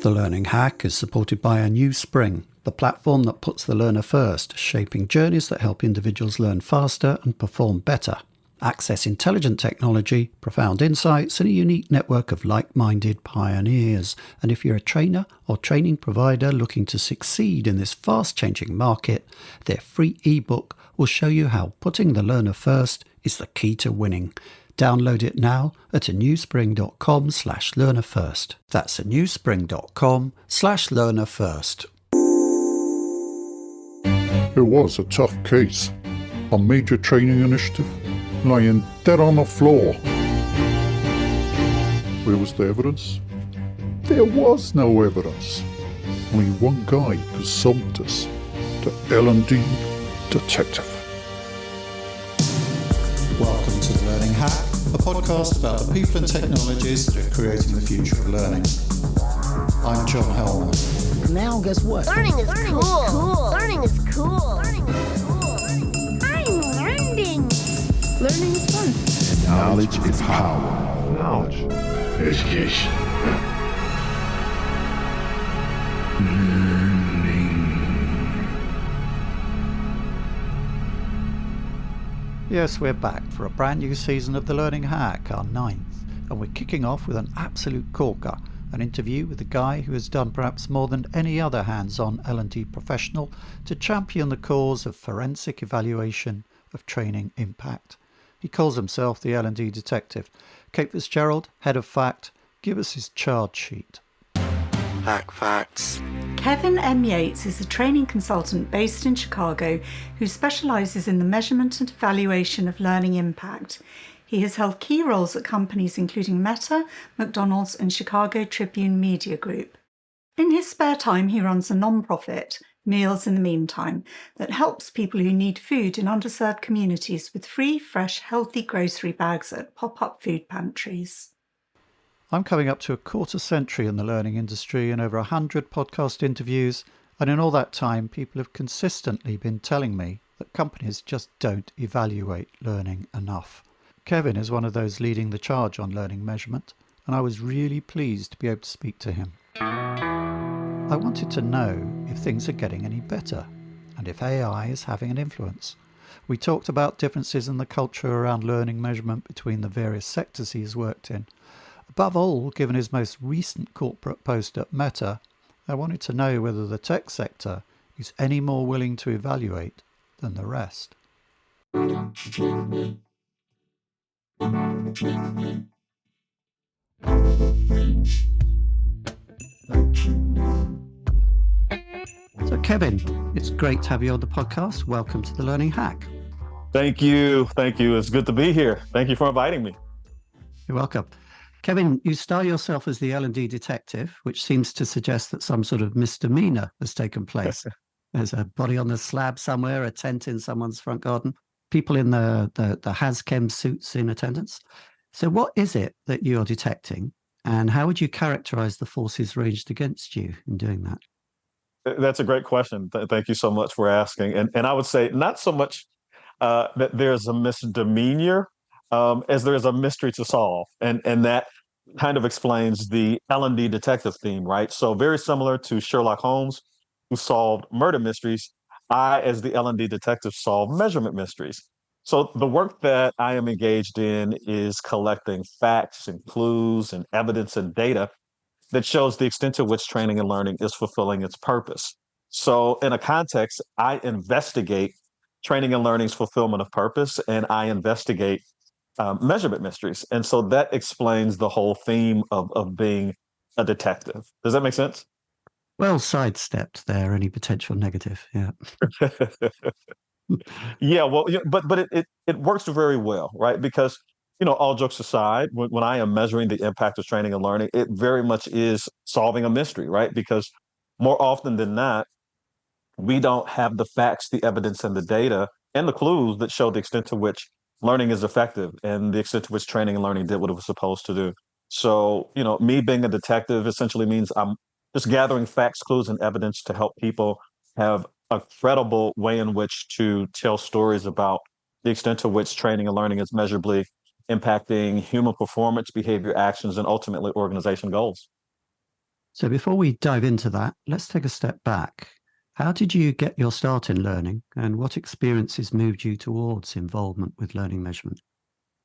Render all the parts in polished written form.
The Learning Hack is supported by a new Spring, the platform that puts the learner first, shaping journeys that help individuals learn faster and perform better. Access intelligent technology, profound insights, and a unique network of like-minded pioneers. And if you're a trainer or training provider looking to succeed in this fast-changing market, their free ebook will show you how putting the learner first is the key to winning. Download it now at anewspring.com/learnerfirst. That's anewspring.com/learnerfirst. It was a tough case. A major training initiative lying dead on the floor. Where was the evidence? There was no evidence. Only one guy could solve this. The L&D detective. Welcome to The Learning Hack, a podcast about the people and technologies that are creating the future of learning. I'm John Helmer. Now guess what? Learning is cool. Learning is cool. Learning is cool. I'm learning. Learning is fun. And knowledge is power. Knowledge. Education. Yes, we're back for a brand new season of The Learning Hack, our 9th, and we're kicking off with an absolute corker, an interview with a guy who has done perhaps more than any other hands-on L&D professional to champion the cause of forensic evaluation of training impact. He calls himself the L&D detective. Kate Fitzgerald, head of fact, give us his charge sheet. Hack facts. Kevin M. Yates is a training consultant based in Chicago who specialises in the measurement and evaluation of learning impact. He has held key roles at companies including Meta, McDonald's and Chicago Tribune Media Group. In his spare time, he runs a non-profit, Meals in the Meantime, that helps people who need food in underserved communities with free, fresh, healthy grocery bags at pop-up food pantries. I'm coming up to a quarter century in the learning industry and over 100 podcast interviews, and in all that time people have consistently been telling me that companies just don't evaluate learning enough. Kevin is one of those leading the charge on learning measurement, and I was really pleased to be able to speak to him. I wanted to know if things are getting any better, and if AI is having an influence. We talked about differences in the culture around learning measurement between the various sectors he's worked in. Above all, given his most recent corporate post at Meta, I wanted to know whether the tech sector is any more willing to evaluate than the rest. So Kevin, it's great to have you on the podcast. Welcome to The Learning Hack. Thank you. It's good to be here. Thank you for inviting me. You're welcome. Kevin, you style yourself as the L&D detective, which seems to suggest that some sort of misdemeanor has taken place. There's a body on the slab somewhere, a tent in someone's front garden, people in the HAZChem suits in attendance. So what is it that you're detecting, and how would you characterize the forces ranged against you in doing that? That's a great question. Thank you so much for asking. And I would say not so much that there's a misdemeanor as there's a mystery to solve. And that kind of explains the L&D detective theme, right? So very similar to Sherlock Holmes, who solved murder mysteries, I, as the L&D detective, solve measurement mysteries. So the work that I am engaged in is collecting facts and clues and evidence and data that shows the extent to which training and learning is fulfilling its purpose. So in a context, I investigate training and learning's fulfillment of purpose, and I investigate measurement mysteries. And so that explains the whole theme of being a detective. Does that make sense? Well, sidestepped there, any potential negative, yeah. Yeah, well, but it works very well, right? Because, all jokes aside, when I am measuring the impact of training and learning, it very much is solving a mystery, right? Because more often than not, we don't have the facts, the evidence, and the data and the clues that show the extent to which learning is effective and the extent to which training and learning did what it was supposed to do. So, me being a detective essentially means I'm just gathering facts, clues, and evidence to help people have a credible way in which to tell stories about the extent to which training and learning is measurably impacting human performance, behavior, actions, and ultimately organization goals. So before we dive into that, let's take a step back. How did you get your start in learning, and what experiences moved you towards involvement with learning measurement?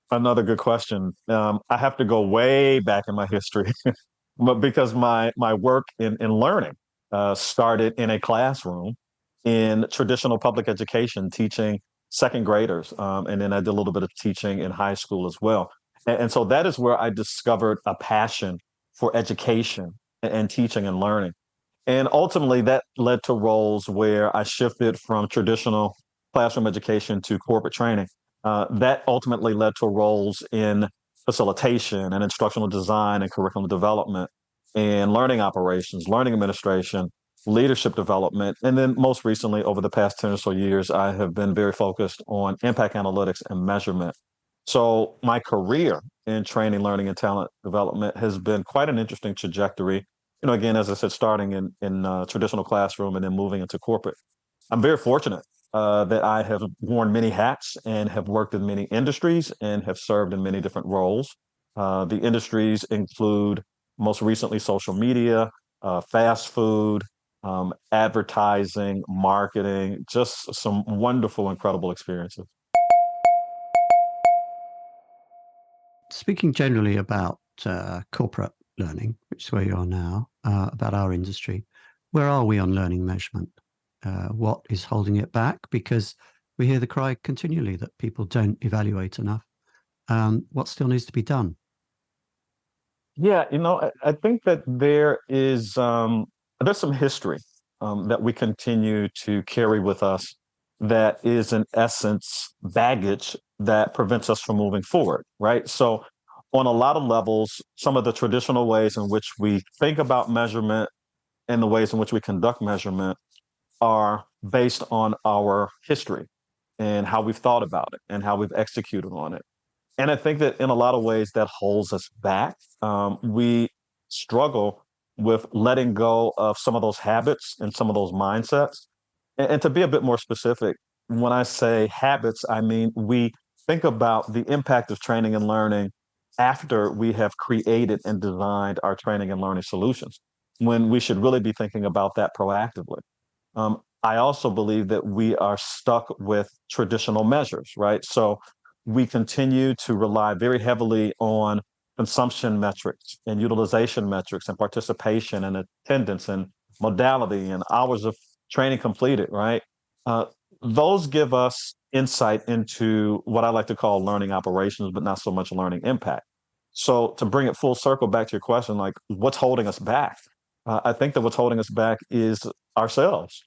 Another good question. I have to go way back in my history, but because my work in learning started in a classroom in traditional public education, teaching second graders, and then I did a little bit of teaching in high school as well. And so that is where I discovered a passion for education and teaching and learning. And ultimately, that led to roles where I shifted from traditional classroom education to corporate training. That ultimately led to roles in facilitation and instructional design and curriculum development and learning operations, learning administration, leadership development. And then most recently, over the past 10 or so years, I have been very focused on impact analytics and measurement. So my career in training, learning, and talent development has been quite an interesting trajectory. Again, as I said, starting in traditional classroom and then moving into corporate. I'm very fortunate that I have worn many hats and have worked in many industries and have served in many different roles. The industries include most recently social media, fast food, advertising, marketing, just some wonderful, incredible experiences. Speaking generally about corporate learning, which is where you are now, about our industry, where are we on learning measurement? What is holding it back? Because we hear the cry continually that people don't evaluate enough. What still needs to be done? Yeah, I think that there's some history that we continue to carry with us that is in essence baggage that prevents us from moving forward, right? So on a lot of levels, some of the traditional ways in which we think about measurement and the ways in which we conduct measurement are based on our history and how we've thought about it and how we've executed on it. And I think that in a lot of ways that holds us back. We struggle with letting go of some of those habits and some of those mindsets. And to be a bit more specific, when I say habits, I mean we think about the impact of training and learning after we have created and designed our training and learning solutions, when we should really be thinking about that proactively. I also believe that we are stuck with traditional measures, right? So we continue to rely very heavily on consumption metrics and utilization metrics and participation and attendance and modality and hours of training completed, right? Uh, those give us insight into what I like to call learning operations, but not so much learning impact. So to bring it full circle back to your question, like what's holding us back? I think that what's holding us back is ourselves.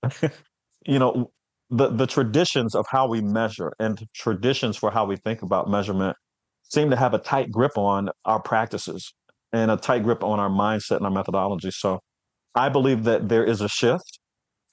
you know, the traditions of how we measure and traditions for how we think about measurement seem to have a tight grip on our practices and a tight grip on our mindset and our methodology. So I believe that there is a shift.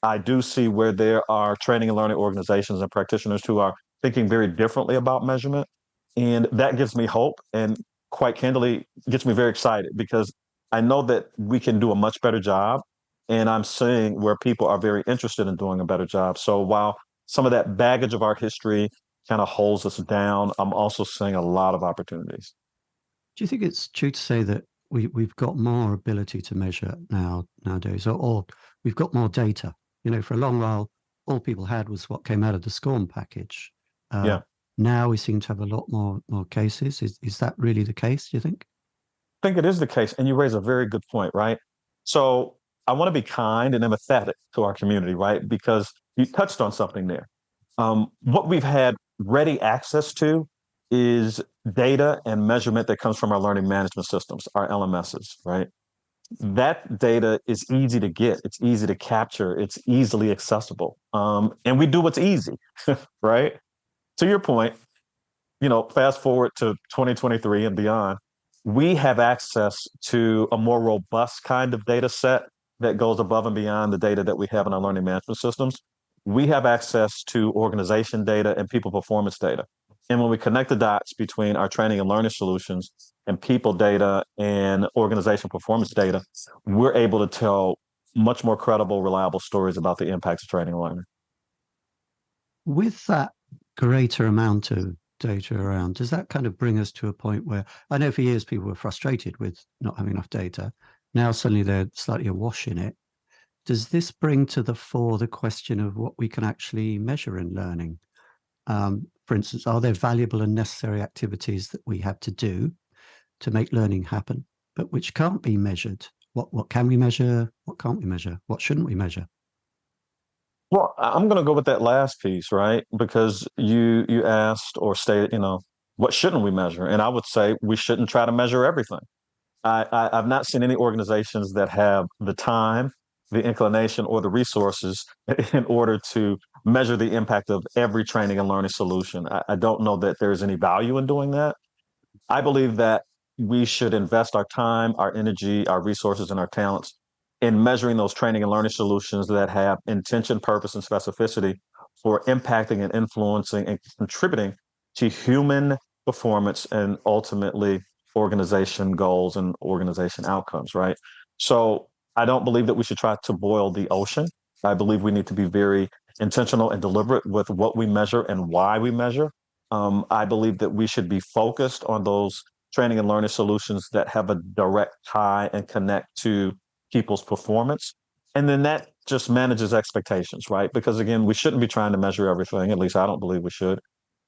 I do see where there are training and learning organizations and practitioners who are thinking very differently about measurement. And that gives me hope and quite candidly gets me very excited because I know that we can do a much better job. And I'm seeing where people are very interested in doing a better job. So while some of that baggage of our history kind of holds us down, I'm also seeing a lot of opportunities. Do you think it's true to say that we've got more ability to measure nowadays, or we've got more data? For a long while, all people had was what came out of the SCORM package. Yeah. Now we seem to have a lot more cases. Is that really the case, do you think? I think it is the case. And you raise a very good point, right? So I want to be kind and empathetic to our community, right? Because you touched on something there. What we've had ready access to is data and measurement that comes from our learning management systems, our LMSs, right? That data is easy to get, it's easy to capture, it's easily accessible. And we do what's easy, right? To your point, fast forward to 2023 and beyond, we have access to a more robust kind of data set that goes above and beyond the data that we have in our learning management systems. We have access to organization data and people performance data. And when we connect the dots between our training and learning solutions and people data and organization performance data, we're able to tell much more credible, reliable stories about the impacts of training and learning. With that greater amount of data around, does that kind of bring us to a point where I know for years people were frustrated with not having enough data, Now suddenly they're slightly awash in it. Does this bring to the fore the question of what we can actually measure in learning? For instance, are there valuable and necessary activities that we have to do to make learning happen, but which can't be measured? What can we measure? What can't we measure? What shouldn't we measure? Well, I'm going to go with that last piece, right? Because you asked or stated, what shouldn't we measure? And I would say we shouldn't try to measure everything. I've not seen any organizations that have the time, the inclination, or the resources in order to measure the impact of every training and learning solution. I don't know that there's any value in doing that. I believe that we should invest our time, our energy, our resources, and our talents in measuring those training and learning solutions that have intention, purpose, and specificity for impacting and influencing and contributing to human performance and ultimately organization goals and organization outcomes, right? So I don't believe that we should try to boil the ocean. I believe we need to be very intentional and deliberate with what we measure and why we measure. I believe that we should be focused on those training and learning solutions that have a direct tie and connect to people's performance. And then that just manages expectations, right? Because again, we shouldn't be trying to measure everything. At least I don't believe we should.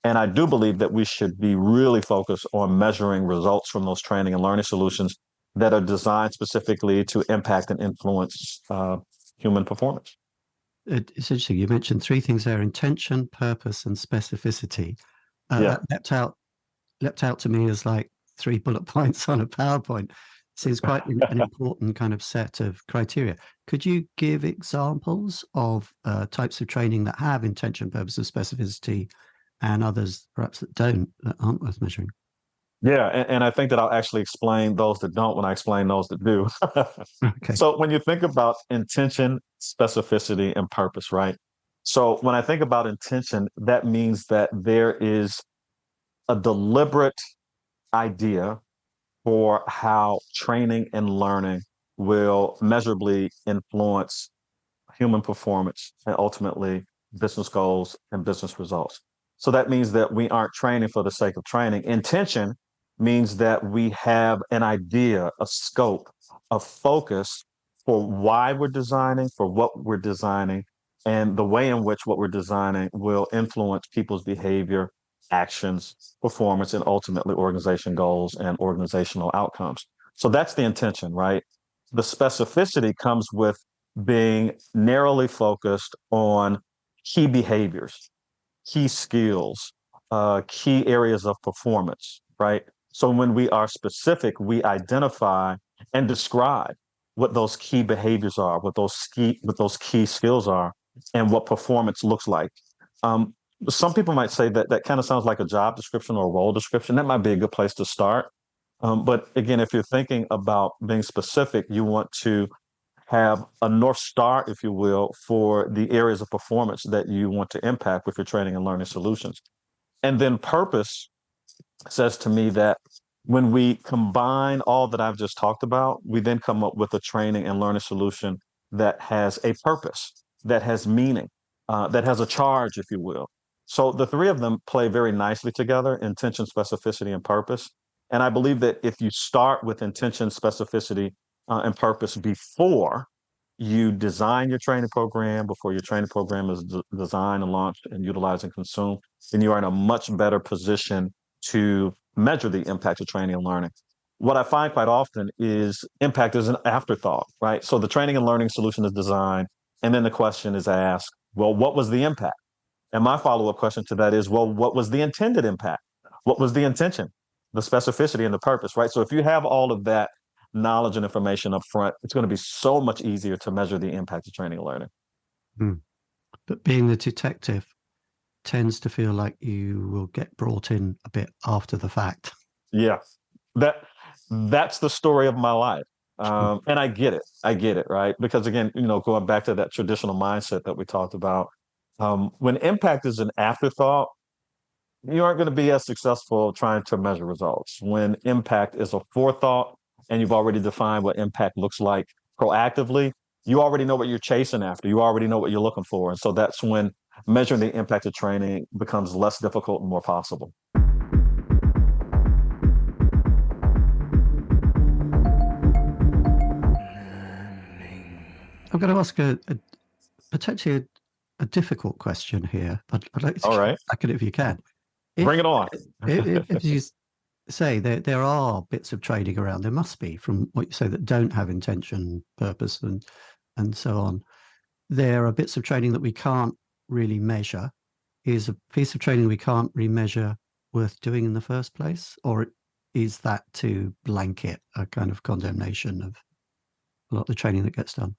And I do believe that we should be really focused on measuring results from those training and learning solutions that are designed specifically to impact and influence human performance. It's interesting. You mentioned three things there: intention, purpose, and specificity. Yeah. That leapt out to me as like 3 bullet points on a PowerPoint. Seems quite an important kind of set of criteria. Could you give examples of types of training that have intention, purpose, and specificity, and others perhaps that don't, that aren't worth measuring? Yeah, and I think that I'll actually explain those that don't when I explain those that do. Okay. So when you think about intention, specificity, and purpose, right? So when I think about intention, that means that there is a deliberate idea for how training and learning will measurably influence human performance and ultimately business goals and business results. So that means that we aren't training for the sake of training. Intention means that we have an idea, a scope, a focus for why we're designing, for what we're designing, and the way in which what we're designing will influence people's behavior, actions, performance, and ultimately organization goals and organizational outcomes. So that's the intention, right? The specificity comes with being narrowly focused on key behaviors, key skills, key areas of performance, right? So when we are specific, we identify and describe what those key behaviors are, what those key skills are, and what performance looks like. Um, some people might say that that kind of sounds like a job description or a role description. That might be a good place to start. But again, if you're thinking about being specific, you want to have a North Star, if you will, for the areas of performance that you want to impact with your training and learning solutions. And then purpose says to me that when we combine all that I've just talked about, we then come up with a training and learning solution that has a purpose, that has meaning, that has a charge, if you will. So the three of them play very nicely together: intention, specificity, and purpose. And I believe that if you start with intention, specificity, and purpose before you design your training program, before your training program is designed and launched and utilized and consumed, then you are in a much better position to measure the impact of training and learning. What I find quite often is impact is an afterthought, right? So the training and learning solution is designed, and then the question is asked, well, what was the impact? And my follow up question to that is, well, what was the intended impact? What was the intention, the specificity, and the purpose, right? So if you have all of that knowledge and information up front, it's going to be so much easier to measure the impact of training and learning. But being the detective tends to feel like you will get brought in a bit after the fact. Yeah, that's the story of my life. And I get it, right? Because again, going back to that traditional mindset that we talked about, when impact is an afterthought, you aren't going to be as successful trying to measure results. When impact is a forethought and you've already defined what impact looks like proactively, you already know what you're chasing after. You already know what you're looking for. And so that's when measuring the impact of training becomes less difficult and more possible. I'm going to ask potentially a difficult question here. I'd like to All get right. back at it if you can. Bring it on. If you say there are bits of training around, there must be, from what you say, that don't have intention, purpose, and so on. There are bits of training that we can't really measure. Is a piece of training we can't remeasure worth doing in the first place, or is that to blanket a kind of condemnation of a lot of the training that gets done?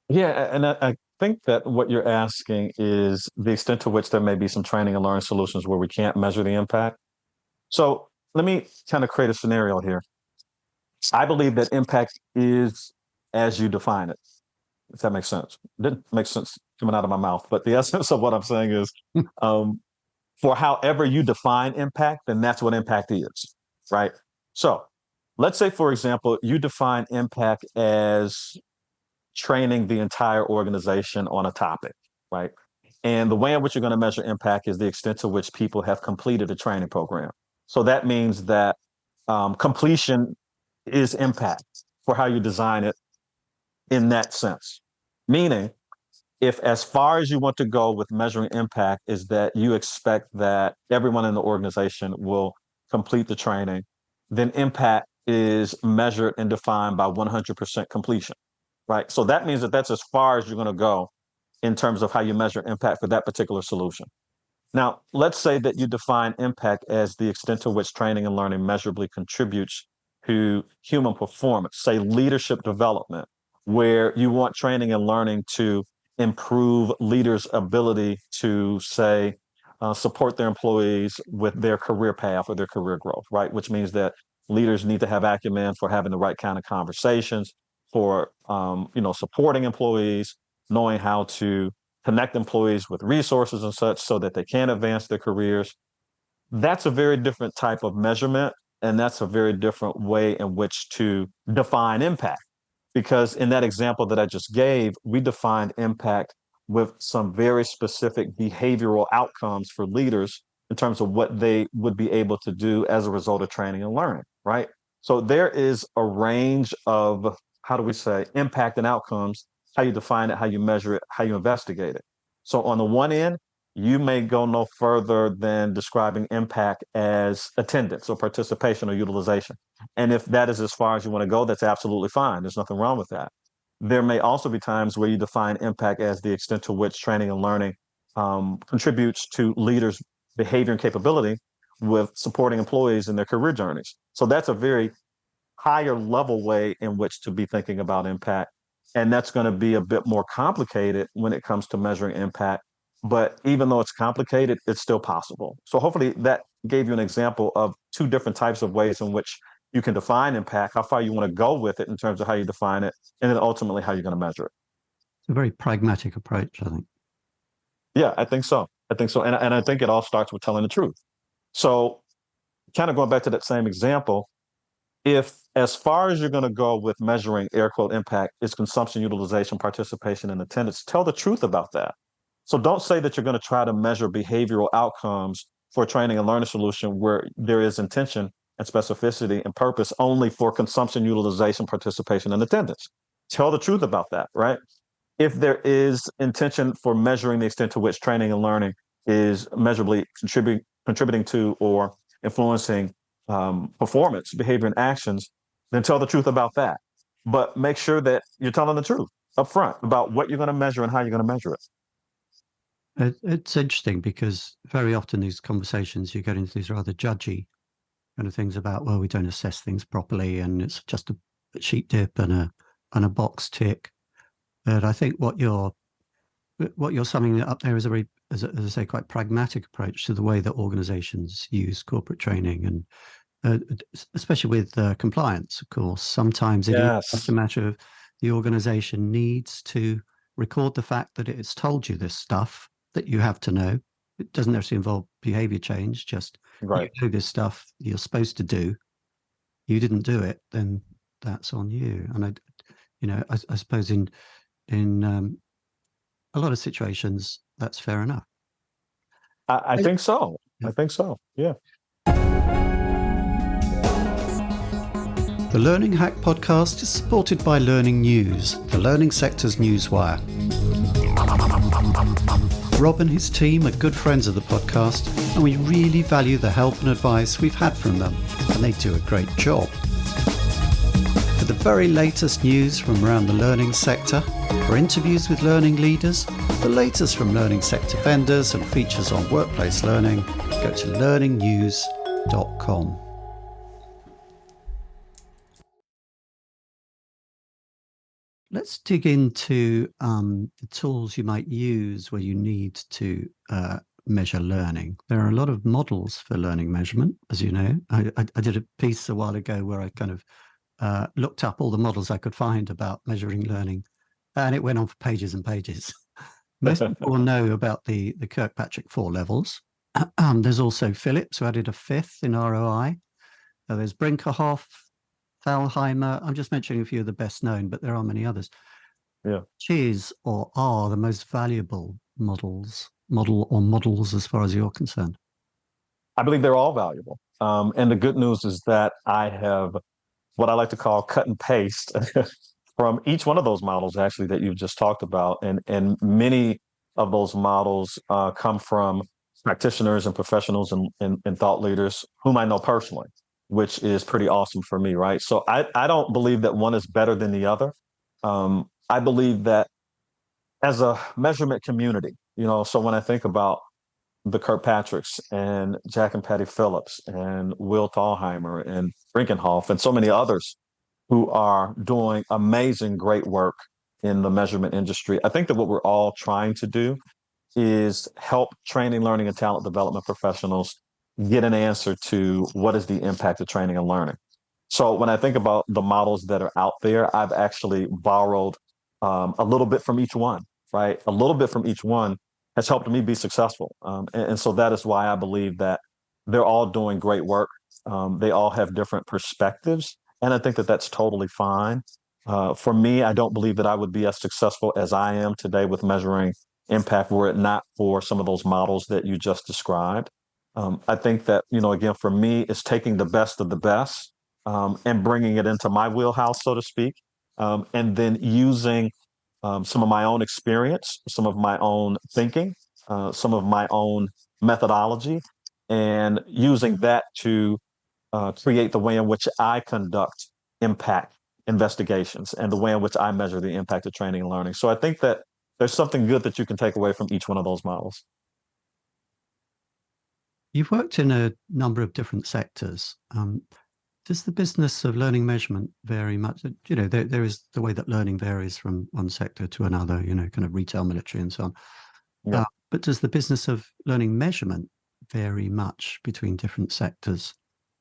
Yeah, and I think that what you're asking is the extent to which there may be some training and learning solutions where we can't measure the impact. So let me kind of create a scenario here. I believe that impact is as you define it, if that makes sense. It didn't make sense coming out of my mouth, but the essence of what I'm saying is um, for however you define impact, then that's what impact is, right? So let's say, for example, you define impact as training the entire organization on a topic, right? And the way in which you're going to measure impact is the extent to which people have completed a training program. So that means that completion is impact for how you design it in that sense. Meaning, if as far as you want to go with measuring impact is that you expect that everyone in the organization will complete the training, then impact is measured and defined by 100% completion, right? So that means that that's as far as you're going to go in terms of how you measure impact for that particular solution. Now, let's say that you define impact as the extent to which training and learning measurably contributes to human performance, say leadership development, where you want training and learning to improve leaders' ability to, say, support their employees with their career path or their career growth, right? Which means that leaders need to have acumen for having the right kind of conversations, for supporting employees, knowing how to connect employees with resources and such so that they can advance their careers. That's a very different type of measurement. And that's a very different way in which to define impact. Because in that example that I just gave, we defined impact with some very specific behavioral outcomes for leaders in terms of what they would be able to do as a result of training and learning, right? So there is a range of, how do we say, impact and outcomes, how you define it, how you measure it, how you investigate it. So on the one end, you may go no further than describing impact as attendance or participation or utilization. And if that is as far as you want to go, that's absolutely fine. There's nothing wrong with that. There may also be times where you define impact as the extent to which training and learning contributes to leaders' behavior and capability with supporting employees in their career journeys. So that's a very higher level way in which to be thinking about impact. And that's going to be a bit more complicated when it comes to measuring impact. But even though it's complicated, it's still possible. So hopefully that gave you an example of two different types of ways in which you can define impact, how far you want to go with it in terms of how you define it, and then ultimately how you're going to measure it. It's a very pragmatic approach, I think. Yeah, I think so. I think so. And I think it all starts with telling the truth. So kind of going back to that same example, if as far as you're going to go with measuring air quote impact is consumption, utilization, participation, and attendance, tell the truth about that. So don't say that you're going to try to measure behavioral outcomes for a training and learning solution where there is intention and specificity and purpose only for consumption, utilization, participation, and attendance. Tell the truth about that, right? If there is intention for measuring the extent to which training and learning is measurably contributing to or influencing performance, behavior, and actions, then tell the truth about that. But make sure that you're telling the truth up front about what you're going to measure and how you're going to measure it. It's interesting because very often these conversations you get into these rather judgy kind of things about, well, we don't assess things properly and it's just a sheep dip and a box tick. But I think what you're summing up there is a very, as I say, quite pragmatic approach to the way that organizations use corporate training, and especially with compliance, of course. Sometimes it is just a matter of the organization needs to record the fact that it's told you this stuff that you have to know. It doesn't necessarily involve behavior change, just right. You know this stuff you're supposed to do. You didn't do it, then that's on you. And I suppose in a lot of situations, that's fair enough. I think so. Yeah. I think so. Yeah. The Learning Hack podcast is supported by Learning News, the learning sector's newswire. Rob and his team are good friends of the podcast, and we really value the help and advice we've had from them, and they do a great job. For the very latest news from around the learning sector, for interviews with learning leaders, the latest from learning sector vendors and features on workplace learning, go to learningnews.com. Let's dig into the tools you might use where you need to measure learning. There are a lot of models for learning measurement, as you know. I did a piece a while ago where I kind of looked up all the models I could find about measuring learning, and it went on for pages and pages. Most people know about the Kirkpatrick 4 levels. There's also Phillips, who added a 5th in ROI. There's Brinkerhoff, Thalheimer. I'm just mentioning a few of the best known, but there are many others. Yeah. Which is or are the most valuable models as far as you're concerned? I believe they're all valuable. And the good news is that I have what I like to call cut and paste from each one of those models, actually, that you've just talked about. And many of those models come from practitioners and professionals and thought leaders whom I know personally, which is pretty awesome for me, right? So I don't believe that one is better than the other. I believe that as a measurement community, so when I think about the Kirkpatricks and Jack and Patty Phillips and Will Thalheimer and Brinkenhoff and so many others who are doing amazing, great work in the measurement industry, I think that what we're all trying to do is help training, learning, and talent development professionals get an answer to what is the impact of training and learning. So when I think about the models that are out there, I've actually borrowed a little bit from each one, right? A little bit from each one has helped me be successful. And so that is why I believe that they're all doing great work. They all have different perspectives. And I think that that's totally fine. For me, I don't believe that I would be as successful as I am today with measuring impact were it not for some of those models that you just described. I think that, again, for me, it's taking the best of the best and bringing it into my wheelhouse, so to speak, and then using some of my own experience, some of my own thinking, some of my own methodology, and using that to create the way in which I conduct impact investigations and the way in which I measure the impact of training and learning. So I think that there's something good that you can take away from each one of those models. You've worked in a number of different sectors. Does the business of learning measurement vary much? There is the way that learning varies from one sector to another, kind of retail, military, and so on. Yeah. But does the business of learning measurement vary much between different sectors?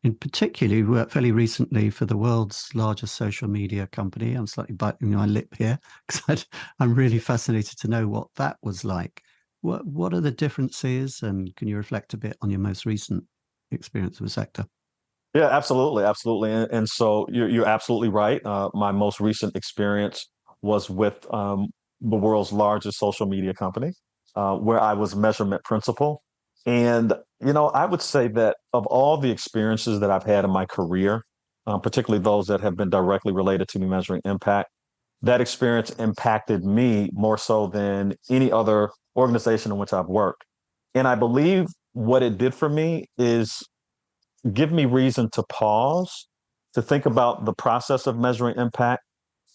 In particular, you worked fairly recently for the world's largest social media company. I'm slightly biting my lip here because I'm really fascinated to know what that was like. What are the differences, and can you reflect a bit on your most recent experience of the sector? Yeah, absolutely, absolutely. And so you're absolutely right. My most recent experience was with the world's largest social media company, where I was measurement principal. And, I would say that of all the experiences that I've had in my career, particularly those that have been directly related to me measuring impact, that experience impacted me more so than any other organization in which I've worked. And I believe what it did for me is give me reason to pause, to think about the process of measuring impact,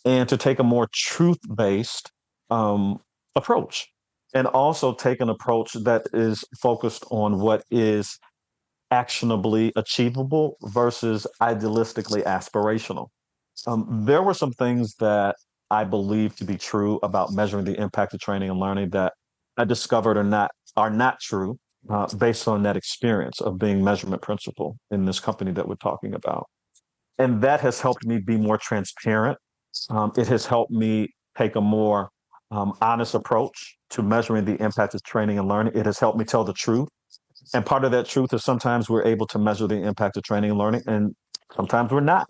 and to take a more truth-based approach. And also take an approach that is focused on what is actionably achievable versus idealistically aspirational. There were some things that I believe to be true about measuring the impact of training and learning that I discovered are not true based on that experience of being measurement principal in this company that we're talking about. And that has helped me be more transparent. It has helped me take a more honest approach to measuring the impact of training and learning. It has helped me tell the truth. And part of that truth is sometimes we're able to measure the impact of training and learning, and sometimes we're not.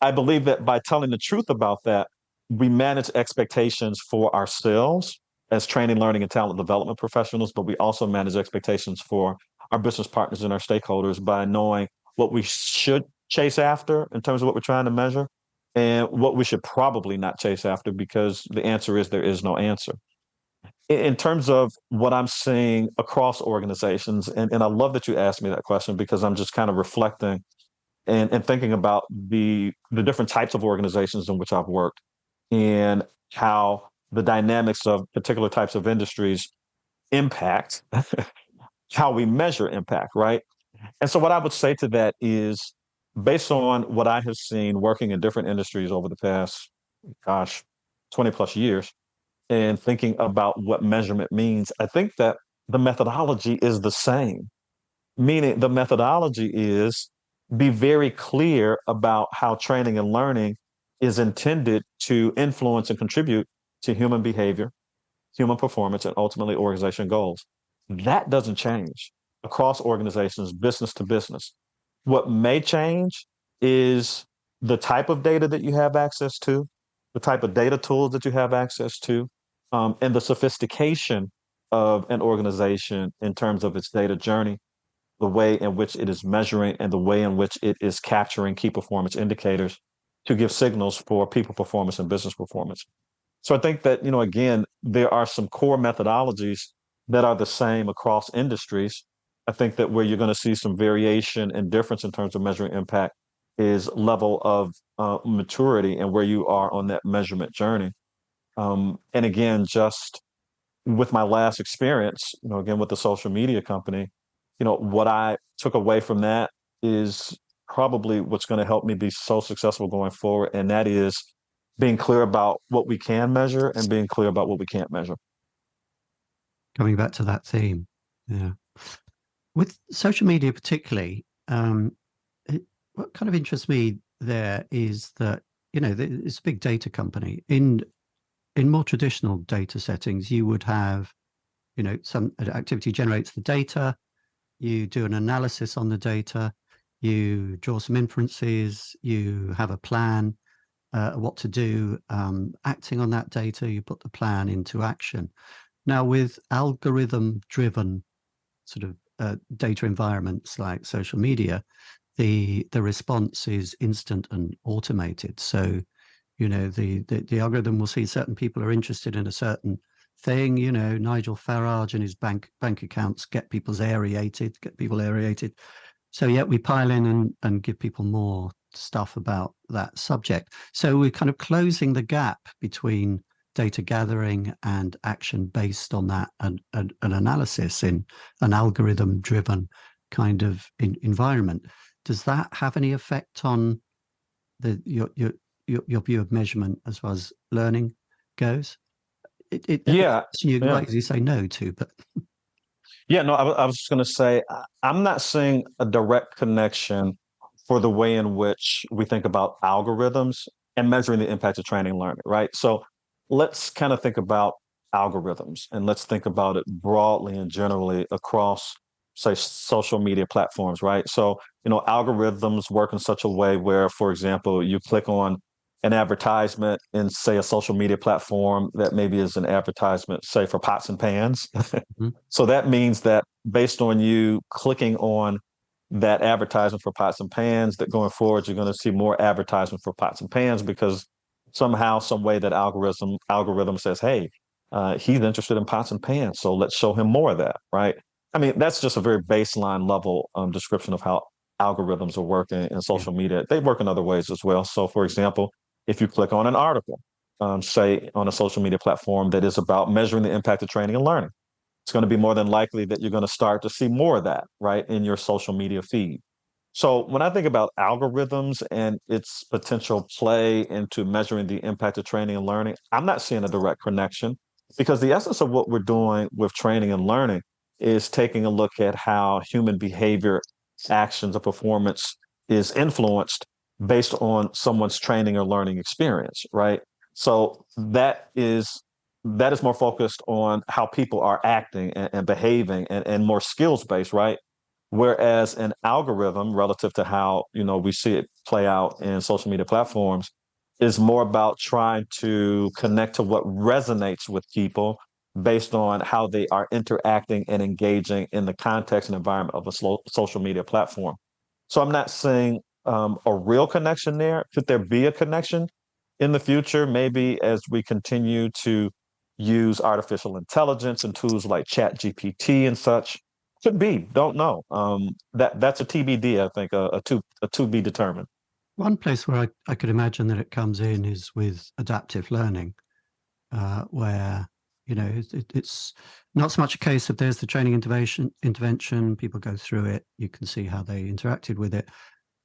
I believe that by telling the truth about that, we manage expectations for ourselves as training, learning, and talent development professionals, but we also manage expectations for our business partners and our stakeholders by knowing what we should chase after in terms of what we're trying to measure, and what we should probably not chase after, because the answer is there is no answer. In terms of what I'm seeing across organizations, and I love that you asked me that question, because I'm just kind of reflecting and thinking about the different types of organizations in which I've worked, and how the dynamics of particular types of industries impact how we measure impact, right? And so what I would say to that is, based on what I have seen working in different industries over the past, gosh, 20 plus years, and thinking about what measurement means, I think that the methodology is the same. Meaning, the methodology is, be very clear about how training and learning is intended to influence and contribute to human behavior, human performance, and ultimately organization goals. That doesn't change across organizations, business to business. What may change is the type of data that you have access to, the type of data tools that you have access to, and the sophistication of an organization in terms of its data journey, the way in which it is measuring, and the way in which it is capturing key performance indicators to give signals for people performance and business performance. So I think that, again, there are some core methodologies that are the same across industries. I think that where you're going to see some variation and difference in terms of measuring impact is level of maturity and where you are on that measurement journey. And again, just with my last experience, again, with the social media company, what I took away from that is probably what's going to help me be so successful going forward. And that is being clear about what we can measure and being clear about what we can't measure. Coming back to that theme, yeah. With social media particularly, what kind of interests me there is that, it's a big data company. In more traditional data settings, you would have, some activity generates the data, you do an analysis on the data, you draw some inferences, you have a plan, what to do, acting on that data, you put the plan into action. Now, with algorithm-driven sort of data environments like social media, the response is instant and automated. So, the algorithm will see certain people are interested in a certain thing. Nigel Farage and his bank accounts get people aerated. So yeah, we pile in and give people more stuff about that subject. So we're kind of closing the gap between data gathering and action based on that, and an analysis in an algorithm-driven kind of environment. Does that have any effect on your view of measurement as far as learning goes? Yeah, You yeah. like you say no to, but Yeah, no, I was just going to say, I'm not seeing a direct connection for the way in which we think about algorithms and measuring the impact of training and learning, right? So let's kind of think about algorithms, and let's think about it broadly and generally across, say, social media platforms, right? So, algorithms work in such a way where, for example, you click on an advertisement in, say, a social media platform that maybe is an advertisement, say, for pots and pans. So that means that based on you clicking on that advertisement for pots and pans, that going forward, you're going to see more advertisement for pots and pans, because somehow, some way, that algorithm says, hey, he's interested in pots and pans, so let's show him more of that, right? I mean, that's just a very baseline level description of how algorithms are working in social media. They work in other ways as well. So, for example, if you click on an article, say on a social media platform that is about measuring the impact of training and learning, it's going to be more than likely that you're going to start to see more of that, right, in your social media feed. So when I think about algorithms and its potential play into measuring the impact of training and learning, I'm not seeing a direct connection, because the essence of what we're doing with training and learning is taking a look at how human behavior, actions, or performance is influenced based on someone's training or learning experience, right? So that is more focused on how people are acting and behaving, and more skills based, right? Whereas an algorithm, relative to how we see it play out in social media platforms, is more about trying to connect to what resonates with people based on how they are interacting and engaging in the context and environment of a social media platform. So I'm not seeing a real connection there? Could there be a connection in the future, maybe as we continue to use artificial intelligence and tools like ChatGPT and such? Could be, don't know. That's a TBD, I think, a to be determined. One place where I could imagine that it comes in is with adaptive learning, where it's not so much a case of there's the training intervention, people go through it, you can see how they interacted with it.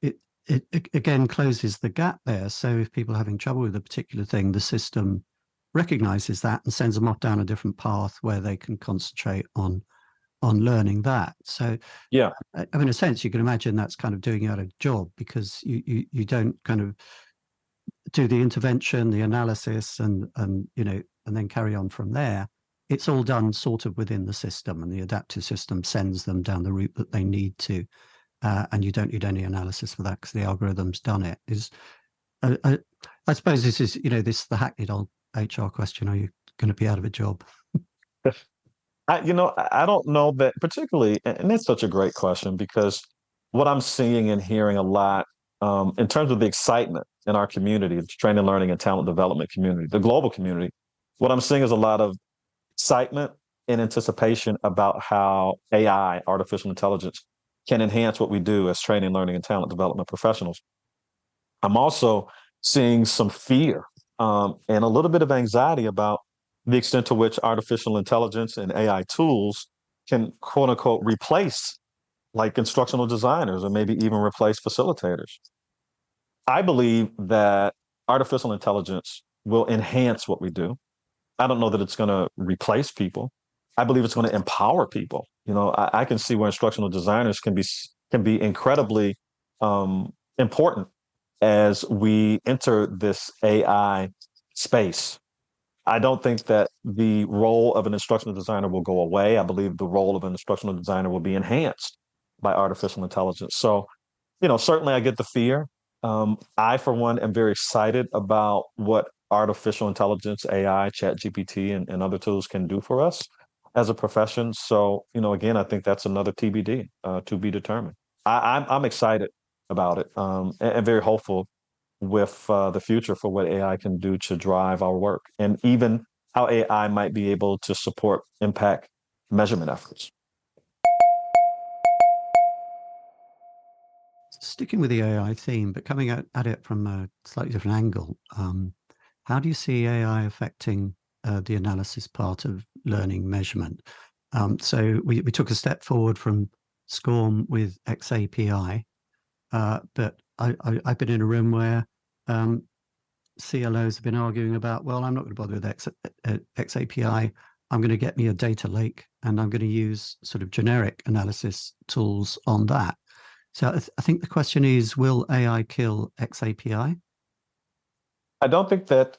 It again closes the gap there. So if people are having trouble with a particular thing, the system recognizes that and sends them off down a different path where they can concentrate on learning that. So Yeah, I mean, in a sense, you can imagine that's kind of doing you out a job, because you don't kind of do the intervention, the analysis, and then carry on from there. It's all done sort of within the system, and the adaptive system sends them down the route that they need to, and you don't need any analysis for that because the algorithm's done it. I suppose this is the hackneyed old HR question: are you going to be out of a job? I don't know that particularly, and that's such a great question because what I'm seeing and hearing a lot in terms of the excitement in our community, the training, learning, and talent development community, the global community, what I'm seeing is a lot of excitement and anticipation about how AI, artificial intelligence, can enhance what we do as training, learning, and talent development professionals. I'm also seeing some fear and a little bit of anxiety about the extent to which artificial intelligence and AI tools can, quote unquote, replace like instructional designers or maybe even replace facilitators. I believe that artificial intelligence will enhance what we do. I don't know that it's going to replace people. I believe it's going to empower people. I can see where instructional designers can be incredibly important as we enter this AI space. I don't think that the role of an instructional designer will go away. I believe the role of an instructional designer will be enhanced by artificial intelligence. So, certainly I get the fear. I, for one, am very excited about what artificial intelligence, AI, ChatGPT, and other tools can do for us as a profession. So, again, I think that's another TBD, to be determined. I'm excited about it, and very hopeful with the future for what AI can do to drive our work, and even how AI might be able to support impact measurement efforts. Sticking with the AI theme, but coming at it from a slightly different angle, how do you see AI affecting the analysis part of learning measurement? So we took a step forward from SCORM with xAPI, but I've been in a room where CLOs have been arguing about, well, I'm not going to bother with xAPI. I'm going to get me a data lake, and I'm going to use sort of generic analysis tools on that. So I think the question is, will AI kill xAPI? I don't think that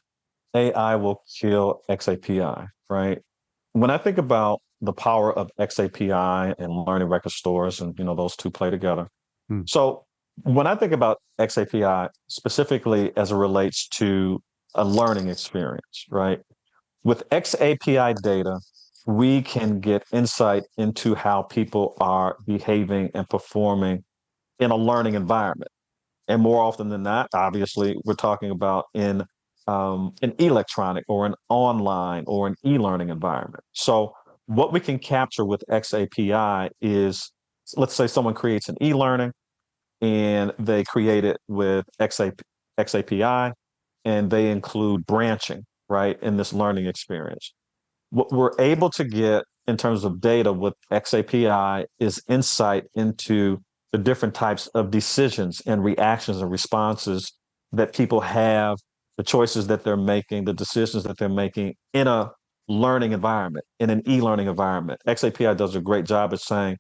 AI will kill xAPI, right? When I think about the power of xAPI and learning record stores, and those two play together. So when I think about xAPI specifically as it relates to a learning experience, right? With xAPI data, we can get insight into how people are behaving and performing in a learning environment. And more often than not, obviously, we're talking about in an electronic or an online or an e-learning environment. So what we can capture with xAPI is, let's say someone creates an e-learning and they create it with xAPI, and they include branching, right, in this learning experience. What we're able to get in terms of data with xAPI is insight into the different types of decisions and reactions and responses that people have, the choices that they're making, the decisions that they're making in a learning environment, in an e-learning environment. xAPI does a great job at saying,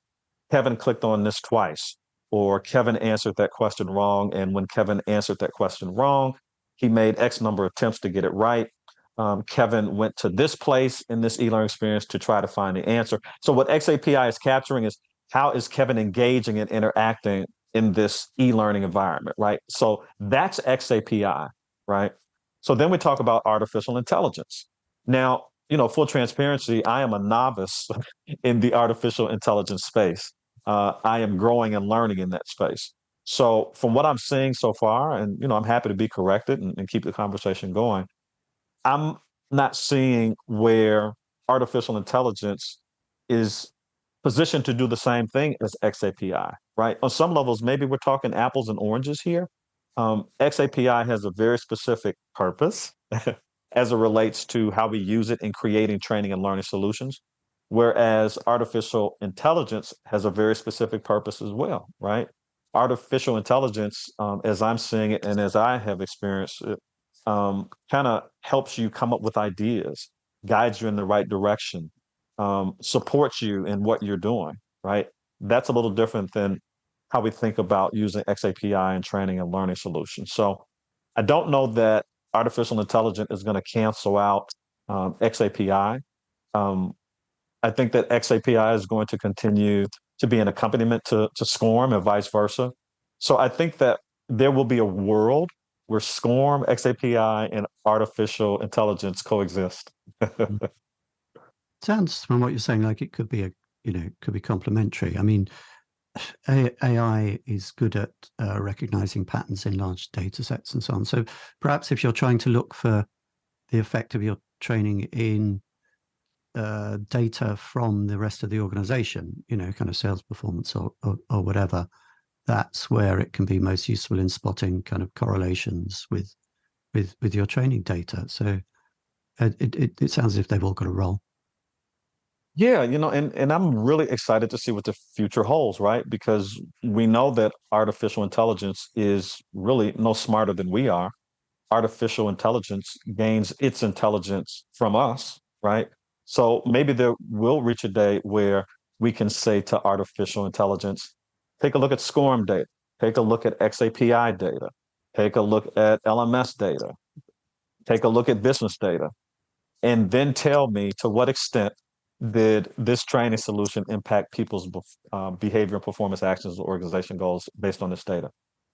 Kevin clicked on this twice, or Kevin answered that question wrong. And when Kevin answered that question wrong, he made X number of attempts to get it right. Kevin went to this place in this e-learning experience to try to find the answer. So what xAPI is capturing is, how is Kevin engaging and interacting in this e-learning environment, right? So that's xAPI, right? So then we talk about artificial intelligence. Now, full transparency, I am a novice in the artificial intelligence space. I am growing and learning in that space. So from what I'm seeing so far, and I'm happy to be corrected and keep the conversation going, I'm not seeing where artificial intelligence is positioned to do the same thing as xAPI, right? On some levels, maybe we're talking apples and oranges here. xAPI has a very specific purpose as it relates to how we use it in creating training and learning solutions, whereas artificial intelligence has a very specific purpose as well, right? Artificial intelligence, as I'm seeing it and as I have experienced it, kind of helps you come up with ideas, guides you in the right direction, supports you in what you're doing, right? That's a little different than how we think about using xAPI in training and learning solutions. So I don't know that artificial intelligence is going to cancel out xAPI. Um, I think that xAPI is going to continue to be an accompaniment to SCORM and vice versa. So I think that there will be a world where SCORM, xAPI, and artificial intelligence coexist. Sounds from what you're saying like it could be could be complementary. I mean, AI is good at recognizing patterns in large data sets and so on. So perhaps if you're trying to look for the effect of your training in data from the rest of the organization, kind of sales performance or whatever, that's where it can be most useful in spotting kind of correlations with your training data. So it sounds as if they've all got a role. Yeah, and I'm really excited to see what the future holds, right? Because we know that artificial intelligence is really no smarter than we are. Artificial intelligence gains its intelligence from us, right? So maybe there will reach a day where we can say to artificial intelligence, take a look at SCORM data, take a look at xAPI data, take a look at LMS data, take a look at business data, and then tell me to what extent did this training solution impact people's behavior and performance actions or organization goals based on this data.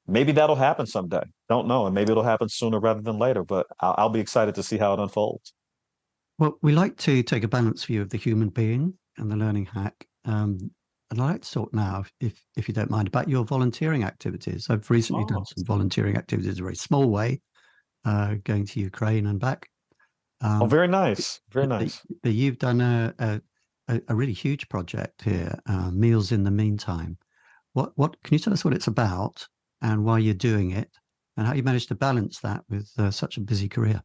Maybe that'll happen someday. Don't know. And maybe it'll happen sooner rather than later, but I'll be excited to see how it unfolds. Well, we like to take a balanced view of the human being and the learning hack. And I'd like to talk now, if you don't mind, about your volunteering activities. I've recently done some volunteering activities in a very small way, going to Ukraine and back. Very nice. Very nice. But you've done a really huge project here, Meals in the Meantime. What can you tell us what it's about and why you're doing it and how you managed to balance that with such a busy career?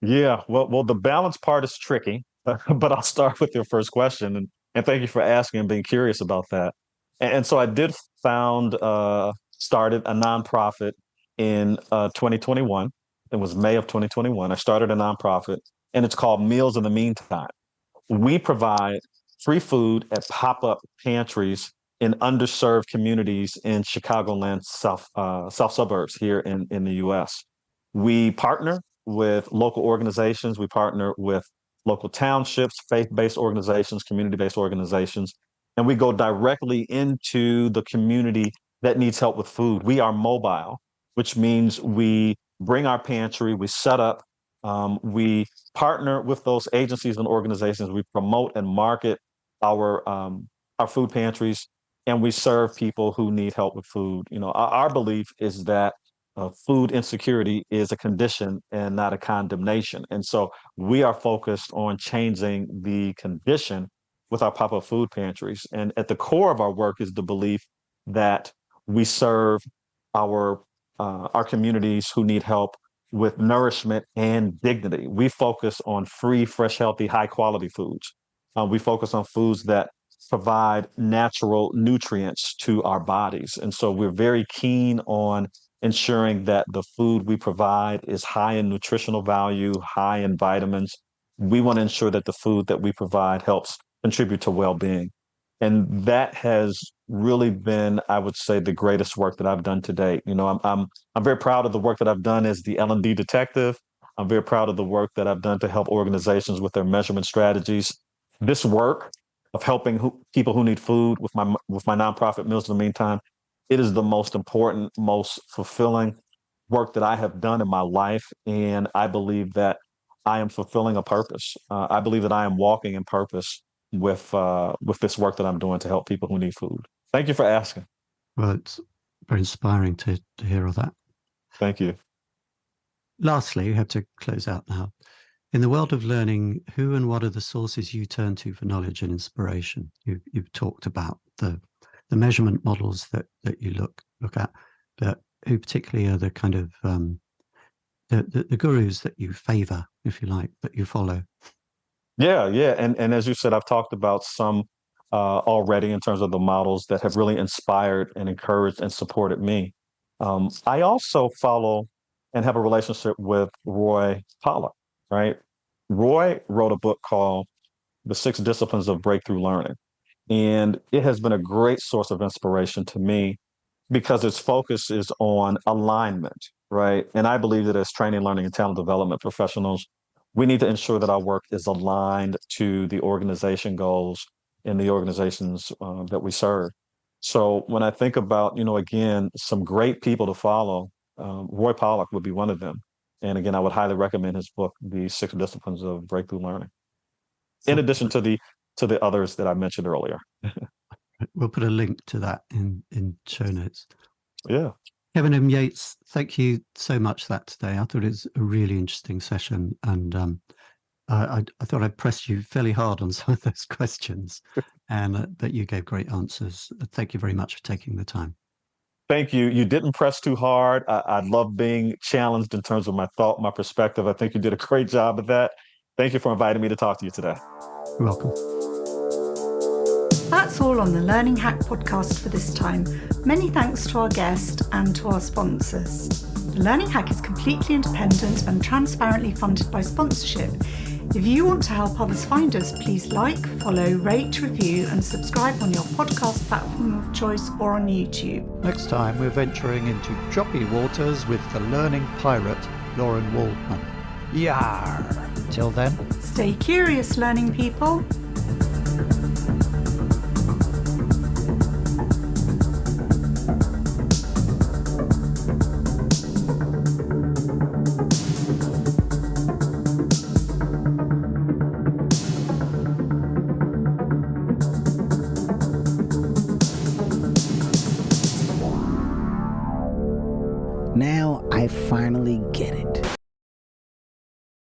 Yeah, well, the balance part is tricky, but I'll start with your first question, and thank you for asking and being curious about that. And so I did started a nonprofit in 2021. It was May of 2021. I started a nonprofit, and it's called Meals in the Meantime. We provide free food at pop-up pantries in underserved communities in Chicagoland south suburbs here in the U.S. We partner with local organizations. We partner with local townships, faith-based organizations, community-based organizations, and we go directly into the community that needs help with food. We are mobile, which means we bring our pantry, we set up, we partner with those agencies and organizations. We promote and market our food pantries, and we serve people who need help with food. Our belief is that food insecurity is a condition and not a condemnation. And so we are focused on changing the condition with our pop-up food pantries. And at the core of our work is the belief that we serve our communities who need help with nourishment and dignity. We focus on free, fresh, healthy, high quality foods. We focus on foods that provide natural nutrients to our bodies. And so we're very keen on ensuring that the food we provide is high in nutritional value, high in vitamins. We want to ensure that the food that we provide helps contribute to well-being. And that has really been, I would say, the greatest work that I've done to date. I'm very proud of the work that I've done as the L&D detective. I'm very proud of the work that I've done to help organizations with their measurement strategies. This work of helping people who need food with my nonprofit Meals in the Meantime, it is the most important, most fulfilling work that I have done in my life, and I believe that I am fulfilling a purpose. I believe that I am walking in purpose with this work that I'm doing to help people who need food. Thank you for asking. Well, Very inspiring to hear all that. Thank you. Lastly, we have to close out now. In the world of learning, who and what are the sources you turn to for knowledge and inspiration? You've talked about the measurement models that you look at, but who particularly are the kind of the gurus that you favor, if you like, that you follow? Yeah, and as you said, I've talked about some already in terms of the models that have really inspired and encouraged and supported me. I also follow and have a relationship with Roy Pollock, right? Roy wrote a book called The Six Disciplines of Breakthrough Learning, and it has been a great source of inspiration to me because its focus is on alignment, right? And I believe that as training, learning, and talent development professionals, we need to ensure that our work is aligned to the organization goals in the organizations that we serve. So when I think about, again, some great people to follow, Roy Pollock would be one of them. And again, I would highly recommend his book, The Six Disciplines of Breakthrough Learning, in addition to the others that I mentioned earlier. We'll put a link to that in show notes. Yeah. Kevin M. Yates, thank you so much for that today. I thought it was a really interesting session, and I thought I pressed you fairly hard on some of those questions, and that you gave great answers. Thank you very much for taking the time. Thank you. You didn't press too hard. I love being challenged in terms of my thought, my perspective. I think you did a great job of that. Thank you for inviting me to talk to you today. You're welcome. That's all on the Learning Hack podcast for this time. Many thanks to our guest and to our sponsors. The Learning Hack is completely independent and transparently funded by sponsorship. If you want to help others find us, please like, follow, rate, review, and subscribe on your podcast platform of choice or on YouTube. Next time, we're venturing into choppy waters with the learning pirate, Lauren Waldman. Yar! Till then, Stay curious, learning people. Now I finally get it.